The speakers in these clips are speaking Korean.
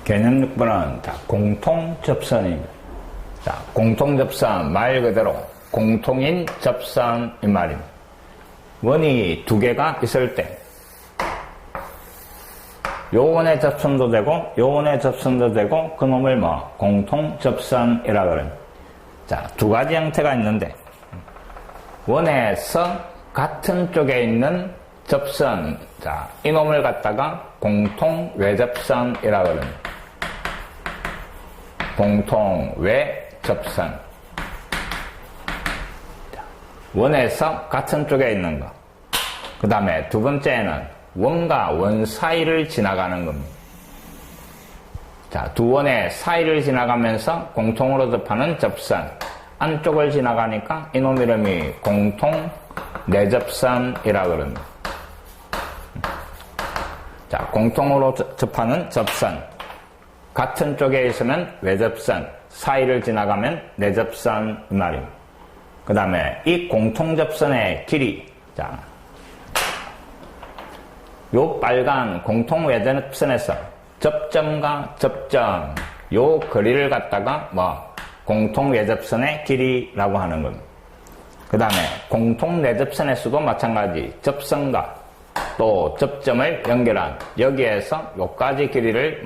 개념 6번은 공통접선입니다. 자, 공통접선 말 그대로 공통인 접선 이 말입니다. 원이 두 개가 있을 때 요 원의 접선도 되고 요 원의 접선도 되고 그놈을 공통접선이라 그럽니다. 자, 두 가지 형태가 있는데 원에서 같은 쪽에 있는 접선, 자, 이놈을 갖다가 공통 외접선이라 그럽니다. 공통 외접선. 원에서 같은 쪽에 있는 거. 그 다음에 두 번째는 원과 원 사이를 지나가는 겁니다. 자, 두 원의 사이를 지나가면서 공통으로 접하는 접선. 안쪽을 지나가니까 이놈 이름이 공통 내접선이라 그럽니다. 자, 공통으로 접하는 접선. 같은 쪽에 있으면 외접선, 사이를 지나가면 내접선 이 말입니다. 그 다음에 이 공통접선의 길이, 자, 요 빨간 공통 외접선에서 접점과 접점, 요 거리를 갖다가 공통 외접선의 길이라고 하는 겁니다. 그 다음에 공통 내접선에서도 마찬가지 접선과 또 접점을 연결한 여기에서 요까지 길이를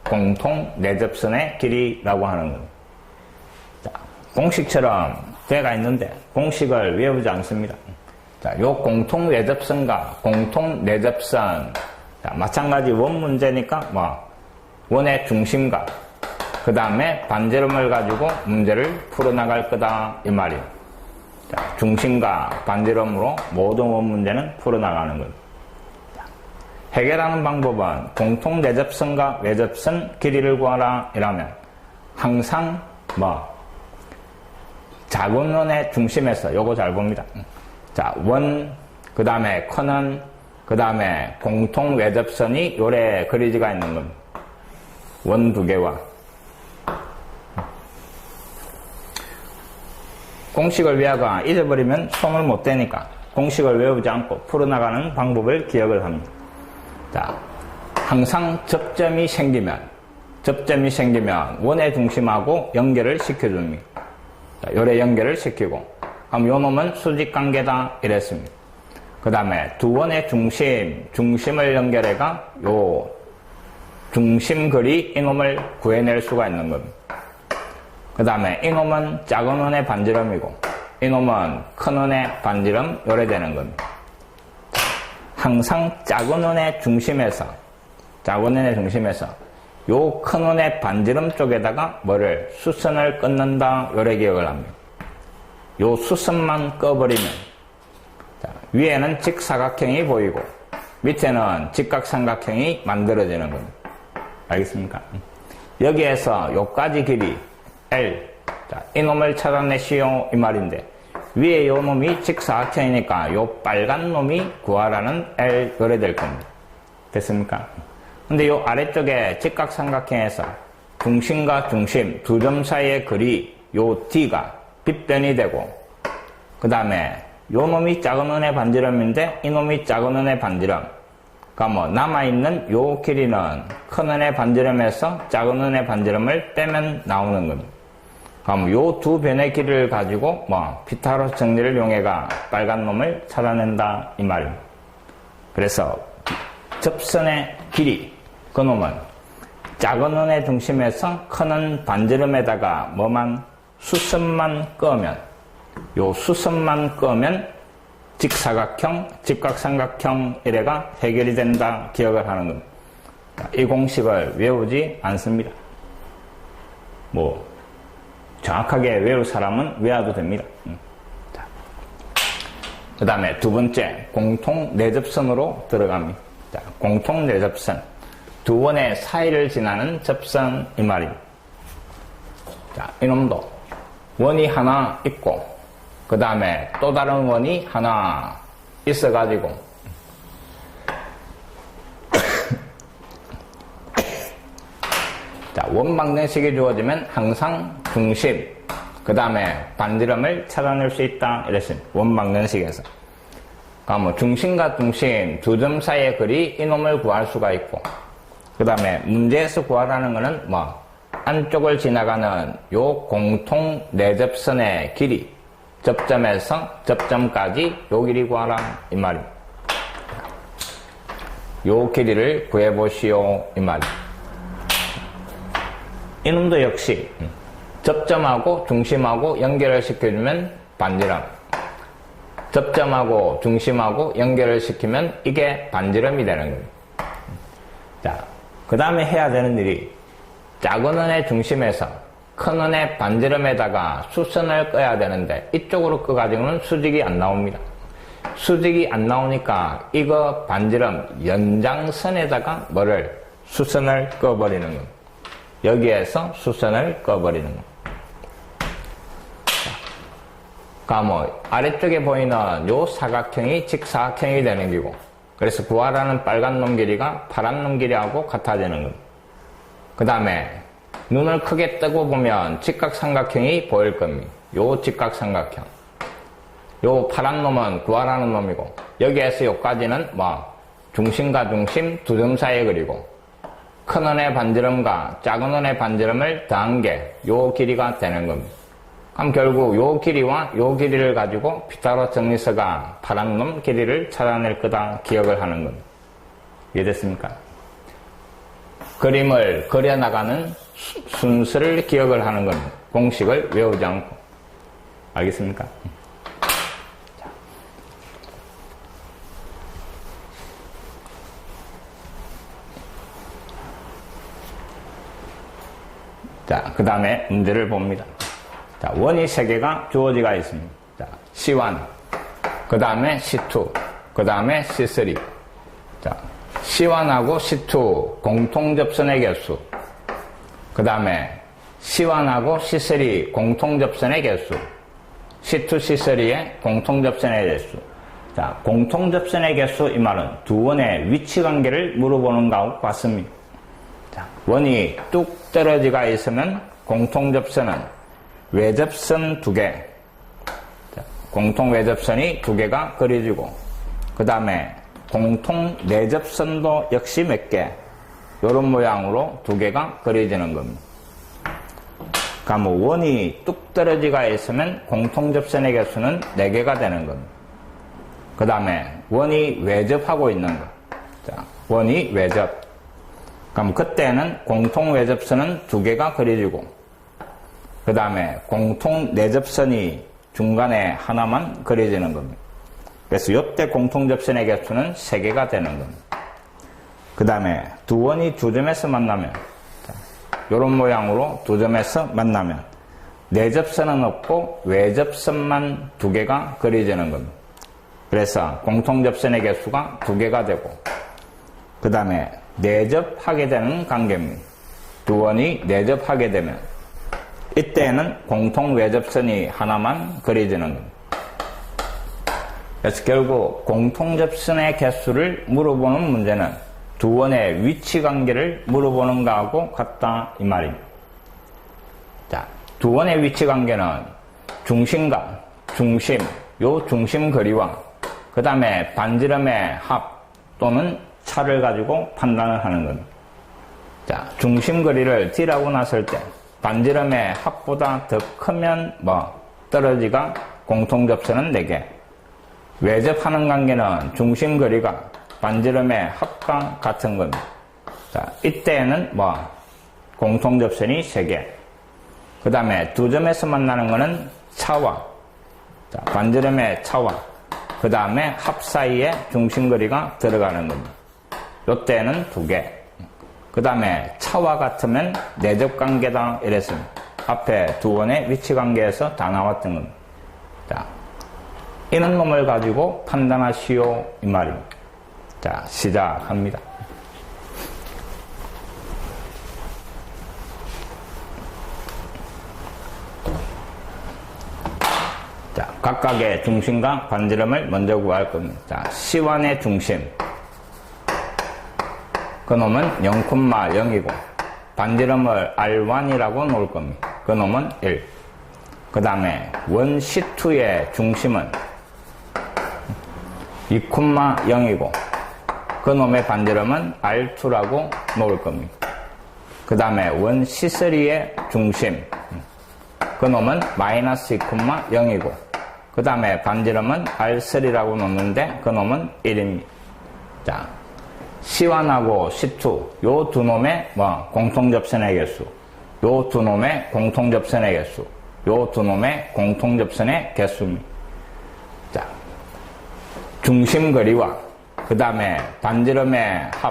공통 내접선의 길이라고 하는 겁니다. 자, 공식처럼 되어가 있는데 공식을 외우지 않습니다. 자, 요 공통 내접선과 공통 내접선, 자, 마찬가지 원 문제니까 원의 중심과 그 다음에 반지름을 가지고 문제를 풀어나갈 거다 이 말이에요. 자, 중심과 반지름으로 모든 원 문제는 풀어나가는 겁니다. 해결하는 방법은 공통 내접선과 외접선 길이를 구하라 이라면 항상 작은 원의 중심에서 요거 잘 봅니다. 자, 원, 그 다음에 커는, 그 다음에 공통 외접선이 요래 그리지가 있는 겁니다. 원 두 개와 공식을 외워가 잊어버리면 손을 못 대니까 공식을 외우지 않고 풀어나가는 방법을 기억을 합니다. 자, 항상 접점이 생기면 원의 중심하고 연결을 시켜줍니다. 자, 요래 연결을 시키고, 그럼 요 놈은 수직관계다 이랬습니다. 그 다음에 두 원의 중심을 연결해가 요 중심거리 이놈을 구해낼 수가 있는 겁니다. 그 다음에 이놈은 작은 원의 반지름이고 이놈은 큰 원의 반지름 요래 되는 겁니다. 항상 작은 원의 중심에서 요 큰 원의 반지름 쪽에다가 수선을 끊는다 요래 기억을 합니다. 요 수선만 꺼버리면 위에는 직사각형이 보이고 밑에는 직각삼각형이 만들어지는 겁니다. 알겠습니까? 여기에서 요까지 길이 L, 자, 이놈을 찾아내시오 이 말인데 위에 요 놈이 직사각형이니까 요 빨간 놈이 구하라는 L 요래 될 겁니다. 됐습니까? 근데 요 아래쪽에 직각삼각형에서 중심과 중심 두 점 사이의 거리 요 D가 빗변이 되고 그 다음에 요 놈이 작은 원의 반지름인데 이 놈이 작은 원의 반지름, 그러니까 남아있는 요 길이는 큰 원의 반지름에서 작은 원의 반지름을 빼면 나오는 겁니다. 그럼 요 두 변의 길이를 가지고 피타고라스 정리를 이용해가 빨간 놈을 찾아낸다 이 말입니다. 그래서 접선의 길이, 그 놈은 작은 원의 중심에서 큰 원 반지름에다가 수선만 끄면, 요 수선만 끄면 직사각형, 직각삼각형 이래가 해결이 된다 기억을 하는 겁니다. 이 공식을 외우지 않습니다. 정확하게 외울 사람은 외워도 됩니다. 그 다음에 두 번째, 공통 내접선으로 들어갑니다. 자, 공통 내접선. 두 원의 사이를 지나는 접선 이 말입니다. 자, 이놈도 원이 하나 있고, 그 다음에 또 다른 원이 하나 있어가지고, 자, 원방정식이 주어지면 항상 중심, 그 다음에 반지름을 찾아낼 수 있다 이랬습니다. 원방정식에서. 그러니까 중심과 중심 두 점 사이의 거리 이놈을 구할 수가 있고, 그 다음에 문제에서 구하라는 거는 안쪽을 지나가는 요 공통 내접선의 길이, 접점에서 접점까지 요 길이 구하라 이 말입니다. 요 길이를 구해보시오 이 말입니다. 이놈도 역시 접점하고 중심하고 연결을 시켜주면 반지름, 접점하고 중심하고 연결을 시키면 이게 반지름이 되는 겁니다. 자, 그 다음에 해야 되는 일이 작은 원의 중심에서 큰 원의 반지름에다가 수선을 꺼야 되는데 이쪽으로 꺼가지고는 수직이 안 나옵니다. 수직이 안 나오니까 이거 반지름 연장선에다가 수선을 꺼버리는 겁니다. 여기에서 수선을 꺼버리는 겁니다. 그러니까 아래쪽에 보이는 요 사각형이 직사각형이 되는 기고, 그래서 구하라는 빨간 놈 길이가 파란 놈 길이하고 같아지는 겁니다. 그 다음에 눈을 크게 뜨고 보면 직각삼각형이 보일 겁니다. 요 직각삼각형. 요 파란 놈은 구하라는 놈이고, 여기에서 요까지는 중심과 중심 두 점 사이에 그리고, 큰 원의 반지름과 작은 원의 반지름을 더한 게 요 길이가 되는 겁니다. 그럼 결국 요 길이와 요 길이를 가지고 피타고라스 정리서가 파란 놈 길이를 찾아낼 거다 기억을 하는 겁니다. 이해됐습니까? 그림을 그려나가는 순서를 기억을 하는 겁니다. 공식을 외우지 않고. 알겠습니까? 자, 그 다음에 문제를 봅니다. 자, 원이 3개가 주어지가 있습니다. 자, C1, 그 다음에 C2, 그 다음에 C3. 자, C1하고 C2 공통접선의 개수, 그 다음에 C1하고 C3 공통접선의 개수, C2, C3의 공통접선의 개수. 자, 공통접선의 개수 이 말은 두 원의 위치관계를 물어보는 것과 같습니다. 자, 원이 뚝 떨어지가 있으면 공통접선은 외접선 2개, 공통 외접선이 2개가 그려지고, 그 다음에 공통 내접선도 역시 몇 개, 이런 모양으로 2개가 그려지는 겁니다. 그러니까 원이 뚝 떨어지가 있으면 공통 접선의 개수는 4개가 되는 겁니다. 그 다음에 원이 외접하고 있는 것. 자, 원이 외접. 그럼 그때는 공통 외접선은 2개가 그려지고, 그 다음에 공통 내접선이 중간에 하나만 그려지는 겁니다. 그래서 이때 공통 접선의 개수는 3개가 되는 겁니다. 그 다음에 두 원이 두 점에서 만나면, 이런 모양으로 두 점에서 만나면 내접선은 없고 외접선만 2개가 그려지는 겁니다. 그래서 공통 접선의 개수가 2개가 되고, 그 다음에 내접하게 되는 관계입니다. 두 원이 내접하게 되면 이때는 공통 외접선이 하나만 그려지는 겁니다. 그래서 결국 공통 접선의 개수를 물어보는 문제는 두 원의 위치 관계를 물어보는 거하고 같다 이 말입니다. 자, 두 원의 위치 관계는 중심과 중심, 요 중심 거리와 그 다음에 반지름의 합 또는 차를 가지고 판단을 하는 겁니다. 자, 중심 거리를 D라고 놨을 때 반지름의 합보다 더 크면 떨어지가 공통 접선은 4개. 외접하는 관계는 중심 거리가 반지름의 합과 같은 겁니다. 자, 이때는 공통 접선이 3개. 그 다음에 두 점에서 만나는 거는 차와, 자, 반지름의 차와, 그 다음에 합 사이에 중심 거리가 들어가는 겁니다. 요때는 2개. 그 다음에 차와 같으면 내접 관계다 이랬습니다. 앞에 두 원의 위치 관계에서 다 나왔던 겁니다. 자, 이런 놈을 가지고 판단하시오 이 말입니다. 자, 시작합니다. 자, 각각의 중심과 반지름을 먼저 구할 겁니다. 자, C1의 중심, 그놈은 0,0이고 반지름을 R1이라고 놓을 겁니다. 그놈은 1. 그 다음에 원 C2의 중심은 2,0이고 그놈의 반지름은 R2라고 놓을 겁니다. 그 다음에 원 C3의 중심, 그놈은 마이너스 2,0이고, 그 다음에 반지름은 R3라고 놓는데 그놈은 1입니다. 자, C1하고 C2, 요 두 놈의 공통접선의 개수, 요 두 놈의 공통접선의 개수, 요 두 놈의 공통접선의 개수입니다. 자, 중심거리와 그 다음에 반지름의 합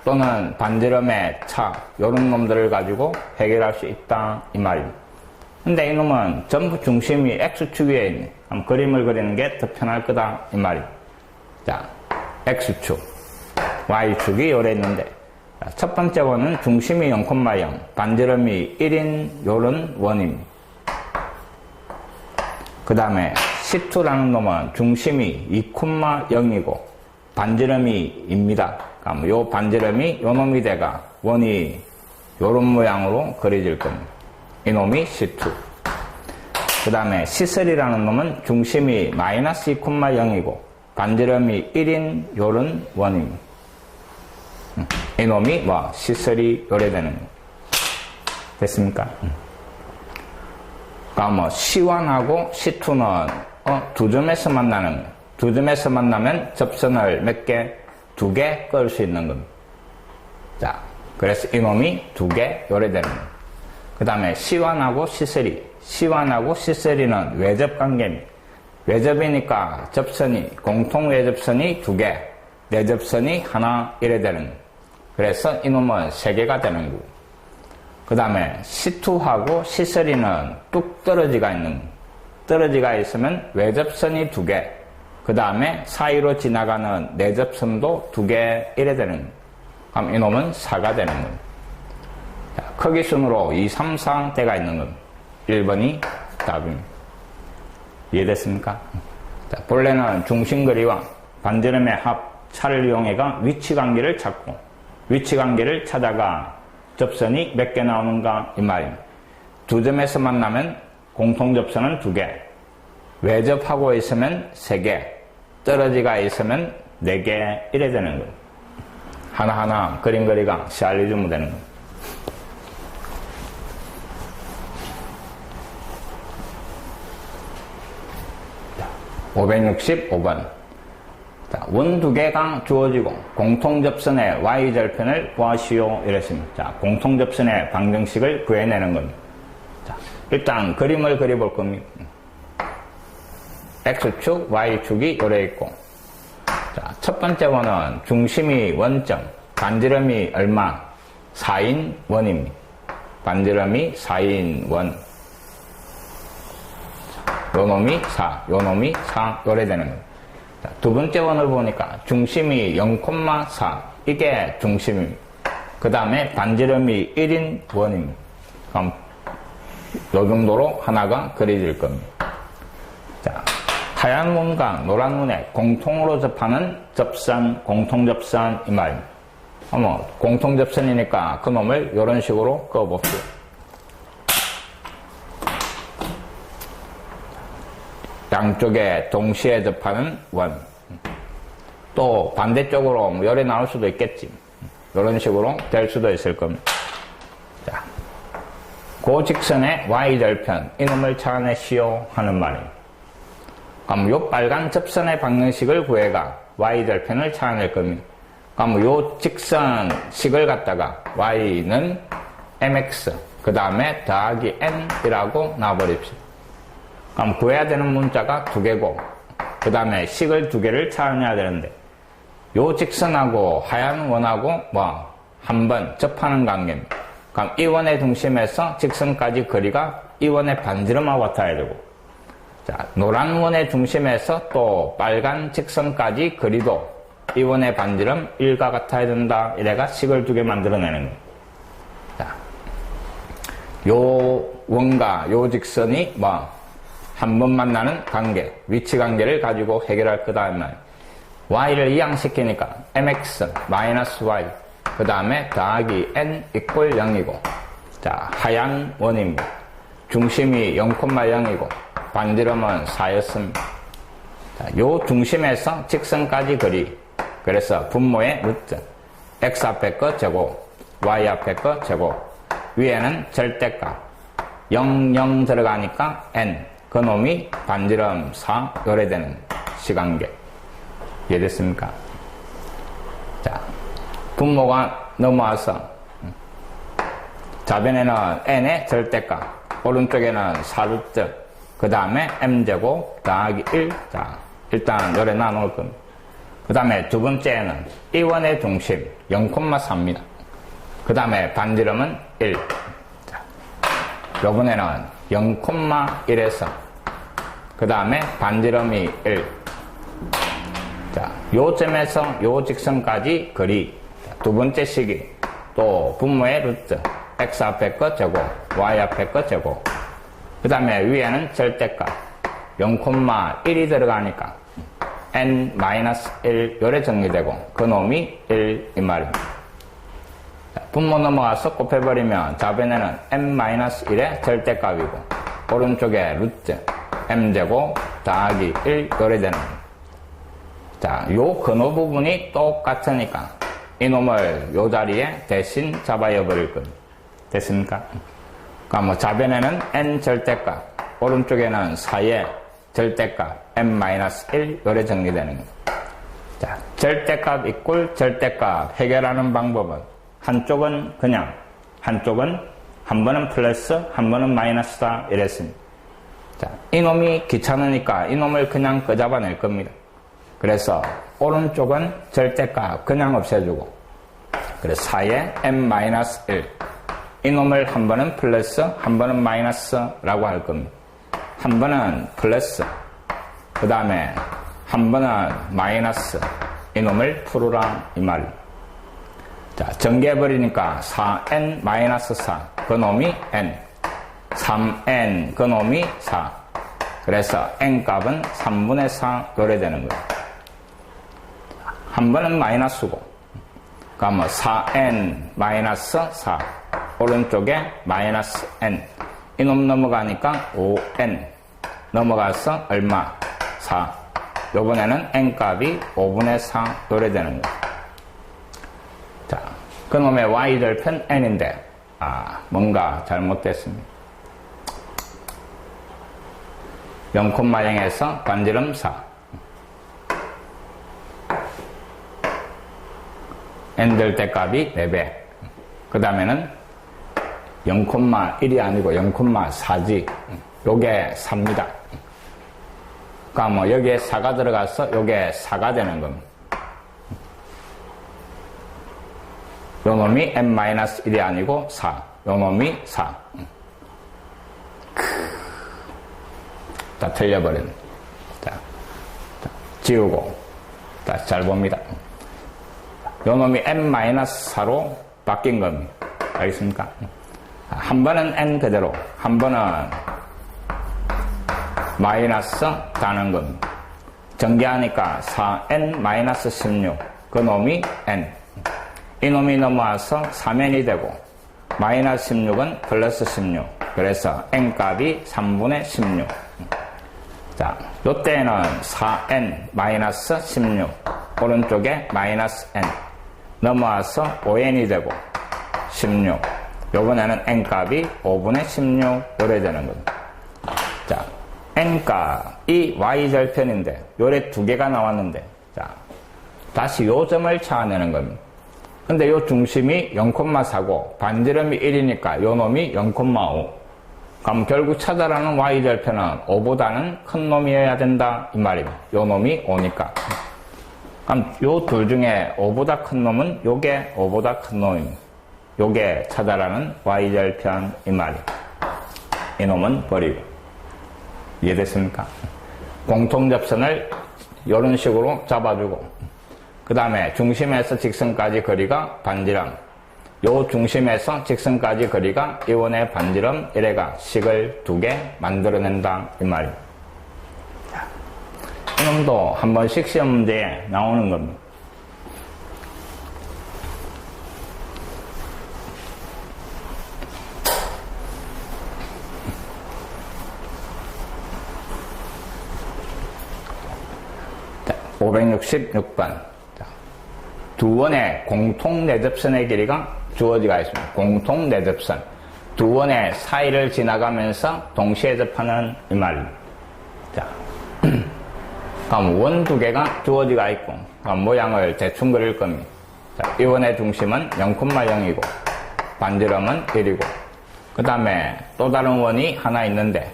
또는 반지름의 차, 요런 놈들을 가지고 해결할 수 있다 이 말입니다. 근데 이놈은 전부 중심이 X축 위에 있네. 그럼 그림을 그리는 게 더 편할 거다 이 말입니다. 자, X축, Y축이 요래 있는데, 첫 번째 원은 중심이 0,0, 반지름이 1인 요런 원입니다. 그 다음에 C2라는 놈은 중심이 2,0이고 반지름이 2입니다. 그럼 요 반지름이 요 놈이 돼가 원이 요런 모양으로 그려질 겁니다. 이놈이 C2. 그 다음에 C3라는 놈은 중심이 마이너스 2,0이고 반지름이 1인 요런 원입니다. 이놈이 C3 요래 되는 거. 됐습니까? 그러니까 C1하고 C2는 두 점에서 만나는 거. 두 점에서 만나면 접선을 몇 개? 2개 끌 수 있는 겁니다. 자, 그래서 이놈이 2개 요래 되는 거. 그 다음에 C1하고 C3. C1하고 C3는 외접 관계입니다. 외접이니까 접선이, 공통 외접선이 2개, 내접선이 하나 이래 되는 거. 그래서 이놈은 3개가 되는 거고. 그 다음에 C2하고 C3는 뚝 떨어지가 있는 거. 떨어지가 있으면 외접선이 2개, 그 다음에 사이로 지나가는 내접선도 2개 이래 되는 거. 그럼 이놈은 4가 되는 겁니다. 자, 크기 순으로 2, 3, 4대가 있는 겁니다. 1번이 답입니다. 이해됐습니까? 자, 본래는 중심거리와 반지름의 합, 차를 이용해가 위치관계를 찾고, 위치관계를 찾아가 접선이 몇 개 나오는가 이 말입니다. 두 점에서 만나면 공통접선은 2개, 외접하고 있으면 3개, 떨어지가 있으면 4개 이래 되는 거예요. 하나하나 그림거리가 알려주면 되는 거예요. 자, 565번. 원 2개가 주어지고 공통접선의 y절편을 구하시오 이랬습니다. 자, 공통접선의 방정식을 구해내는 겁니다. 자, 일단 그림을 그려볼 겁니다. X축, Y축이 요래 있고, 자, 첫 번째 원은 중심이 원점, 반지름이 얼마? 4인 원입니다. 반지름이 4인 원. 요놈이 4, 요놈이 4 요래 되는 겁니다. 자, 두 번째 원을 보니까 중심이 0,4, 이게 중심입니다. 그 다음에 반지름이 1인 원입니다. 그럼 요 정도로 하나가 그려질 겁니다. 자, 하얀 문과 노란 문에 공통으로 접하는 접선, 공통접선 이 말입니다. 공통접선이니까 그놈을 이런 식으로 그어봅시다. 양쪽에 동시에 접하는 원. 또 반대쪽으로 열이 나올 수도 있겠지. 이런 식으로 될 수도 있을 겁니다. 자, 고직선의 y절편 이놈을 찾아내시오 하는 말입니다. 그럼 요 빨간 접선의 방정식을 구해가 y절편을 찾아낼 겁니다. 그럼 요 직선식을 갖다가 y는 mx 그 다음에 더하기 n이라고 놔버립시다. 그럼 구해야 되는 문자가 2개고 그 다음에 식을 2개를 찾아내야 되는데 요 직선하고 하얀 원하고 한 번 접하는 관계입니다. 그럼 이 원의 중심에서 직선까지 거리가 이 원의 반지름하고 같아야 되고, 자, 노란 원의 중심에서 또 빨간 직선까지 거리도 이 원의 반지름 1과 같아야 된다. 이래가 식을 2개 만들어내는 거예요. 자, 요 원과 요 직선이 한 번 만나는 관계, 위치 관계를 가지고 해결할 거다 이 말. y를 이항시키니까 mx 마이너스 y 그 다음에 더하기 n 이퀄 0이고, 자, 하얀 원입니다. 중심이 0,0이고 반지름은 4였습니다. 자, 요 중심에서 직선까지 거리, 그래서 분모의 루트. x 앞에 거 제곱, y 앞에 거 제곱. 위에는 절대값. 0, 0 들어가니까 n. 그놈이 반지름 4 요래되는 시간계. 이해됐습니까? 자, 분모가 넘어와서 좌변에는 n의 절대값, 오른쪽에는 4루트, 그 다음에 m제곱 더하기 1. 자, 일단 요래 나눠올 겁니다. 그 다음에 두 번째는 이원의 중심 0,4입니다. 그 다음에 반지름은 1. 자, 요번에는 0,1에서 그 다음에 반지름이 1. 자, 요점에서 요 직선까지 거리. 두 번째 식이 또 분모의 루트. x 앞에 거 제곱, y 앞에 거 제곱. 그 다음에 위에는 절대값. 0,1이 들어가니까 n-1 요래 정리되고 그놈이 1 이 말입니다. 자, 분모 넘어가서 곱해버리면 좌변에는 n-1의 절대값이고 오른쪽에 루트 m제곱 더하기 1 요래 되는 겁니다. 자, 요 근호 부분이 똑같으니까 이놈을 요 자리에 대신 잡아여 버릴 겁니다. 됐습니까? 그러니까 뭐 좌변에는 n 절대값, 오른쪽에는 4의 절대값 n-1 요래 정리되는 겁니다. 자, 절대값 이꼴 절대값 해결하는 방법은 한쪽은 그냥, 한쪽은 한 번은 플러스, 한 번은 마이너스다 이랬습니다. 자, 이놈이 귀찮으니까 이놈을 그냥 끄잡아낼 겁니다. 그래서 오른쪽은 절대값 그냥 없애주고 그래서 4의 n-1 이놈을 한 번은 플러스 한 번은 마이너스라고 할 겁니다. 한 번은 플러스 그 다음에 한 번은 마이너스 이놈을 풀으라 이 말입니다. 자, 전개해버리니까 4n-4 그놈이 n 3n 그놈이 4 그래서 n값은 3분의 4 요래되는 거예요. 한 번은 마이너스고 그러니까 뭐 4n-4 오른쪽에 마이너스 n 이놈 넘어가니까 5n 넘어가서 얼마? 4 요번에는 n값이 5분의 4 요래되는 거예요. 자, 그놈의 y절편 n인데 뭔가 잘못됐습니다. 0,0에서 반지름 4 n절대값이 4배 그 다음에는 0,1이 아니고 0,4지 요게 4입니다. 그러니까 뭐 여기에 4가 들어가서 요게 4가 되는 겁니다. 요 놈이 n-1이 아니고 4 요 놈이 4 다 틀려버렸네. 자, 지우고 다시 잘 봅니다. 요 놈이 n-4로 바뀐 겁니다. 알겠습니까? 한 번은 n 그대로, 한 번은 마이너스 다는 겁니다. 전개하니까 4n-16 그 놈이 n 이 놈이 넘어와서 3n이 되고 마이너스 16은 플러스 16 그래서 n값이 3분의 16 자, 요때는 4n-16 오른쪽에 마이너스 n 넘어와서 5n이 되고 16 요번에는 n값이 5분의 16 요래 되는 겁니다. 자, n값이 y절편인데 요래 두 개가 나왔는데 자, 다시 요 점을 찾아내는 겁니다. 근데 요 중심이 0,4고 반지름이 1이니까 요 놈이 0,5 그럼 결국 찾아라는 y절편은 5보다는 큰 놈이어야 된다 이 말입니다. 요 놈이 5니까 그럼 요 둘 중에 5보다 큰 놈은 요게 5보다 큰 놈입니다. 요게 찾아라는 y절편 이 말입니다. 이 놈은 버리고 이해됐습니까? 공통접선을 이런 식으로 잡아주고 그 다음에 중심에서 직선까지 거리가 반지름 요 중심에서 직선까지 거리가 이원의 반지름 이래가 식을 두 개 만들어낸다 이 말입니다. 이놈도 한 번씩 시험 문제에 나오는 겁니다. 자, 566번 두 원의 공통 내접선의 길이가 주어지가 있습니다. 공통 내접선. 두 원의 사이를 지나가면서 동시에 접하는 이 말입니다. 자, 그럼 원 두 개가 주어지가 있고, 그럼 모양을 대충 그릴 겁니다. 자, 이 원의 중심은 0,0이고, 반지름은 1이고, 그 다음에 또 다른 원이 하나 있는데,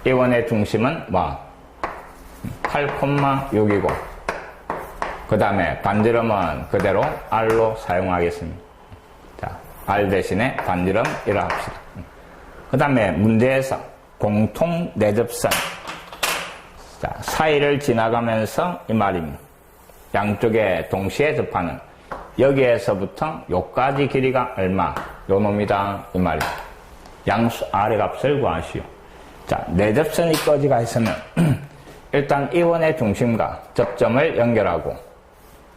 이 원의 중심은 뭐, 8,6이고, 그 다음에 반지름은 그대로 R로 사용하겠습니다. 자, R 대신에 반지름 1을 합시다. 그 다음에 문제에서 공통 내접선. 자, 사이를 지나가면서 이 말입니다. 양쪽에 동시에 접하는 여기에서부터 요까지 길이가 얼마? 요 놈이다 이 말입니다. 양수 R의 값을 구하시오. 자, 내접선이 꺼지가 있으면 일단 이 원의 중심과 접점을 연결하고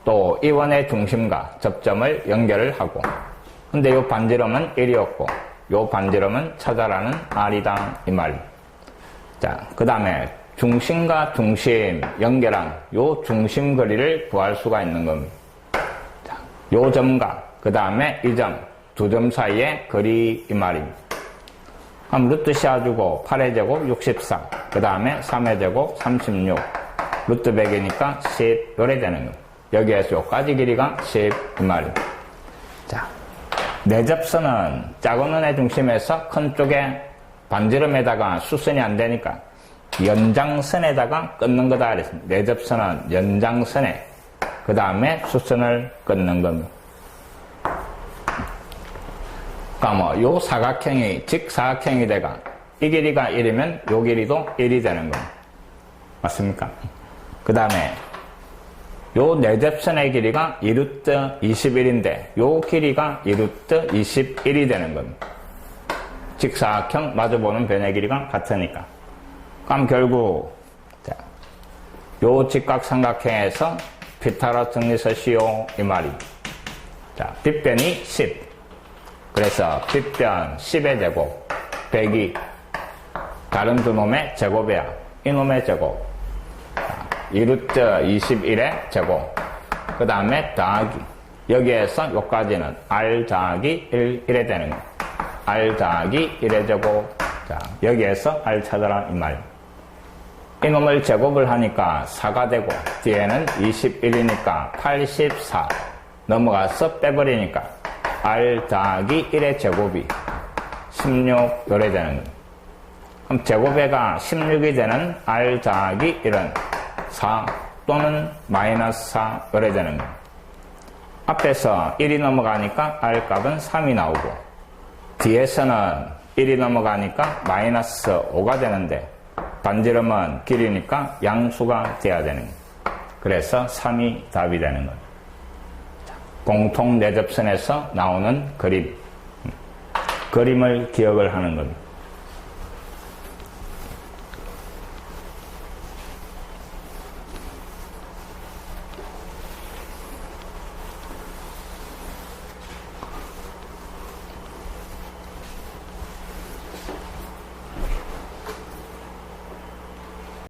또 이 원의 중심과 접점을 연결을 하고 근데 요 반지름은 1이었고 요 반지름은 찾아라는 R이다 이 말입니다. 자, 그 다음에 중심과 중심 연결한 요 중심 거리를 구할 수가 있는 겁니다. 자, 요 점과 그 다음에 이 점, 두 점 사이의 거리 이 말입니다. 그럼 루트 씌워주고 8의 제곱 64, 그 다음에 3의 제곱 36, 루트 100이니까 10 요래 되는 겁니다. 여기에서 요까지 길이가 10 이 말입니다. 자, 내접선은 작은 원의 중심에서 큰 쪽에 반지름에다가 수선이 안 되니까 연장선에다가 끊는 거다 그랬습니다. 내접선은 연장선에 그 다음에 수선을 끊는 겁니다. 그러니까 뭐 요 사각형이 직사각형이 돼가 이 길이가 1이면 요 길이도 1이 되는 겁니다. 맞습니까? 그 다음에 요 내접선의 길이가 2루트 21인데 요 길이가 2루트 21이 되는 겁니다. 직사각형 마주보는 변의 길이가 같으니까. 그럼 결국 자, 요 직각삼각형에서 피타고라스 정리서 시오 이 말입니다. 자, 빗변이 10. 그래서 빗변 10의 제곱 100이 다른 두 놈의 제곱이야. 이 놈의 제곱 2루트 21의 제곱 그 다음에 더하기 여기에서 여기까지는 R 더하기 1에 되는 거야. R 더하기 1의 제곱. 자, 여기에서 R 찾아라 이 말. 이놈을 제곱을 하니까 4가 되고 뒤에는 21이니까 84 넘어가서 빼버리니까 R 더하기 1의 제곱이 16 요래 되는 거예요. 그럼 제곱에가 16이 되는 R 더하기 1은 4 또는 마이너스 4 요래 되는 거예요. 앞에서 1이 넘어가니까 R 값은 3이 나오고 뒤에서는 1이 넘어가니까 마이너스 5가 되는데 반지름은 길이니까 양수가 돼야 되는 거예요. 그래서 3이 답이 되는 거예요. 공통 내접선에서 나오는 그림. 그림을 기억을 하는 겁니다.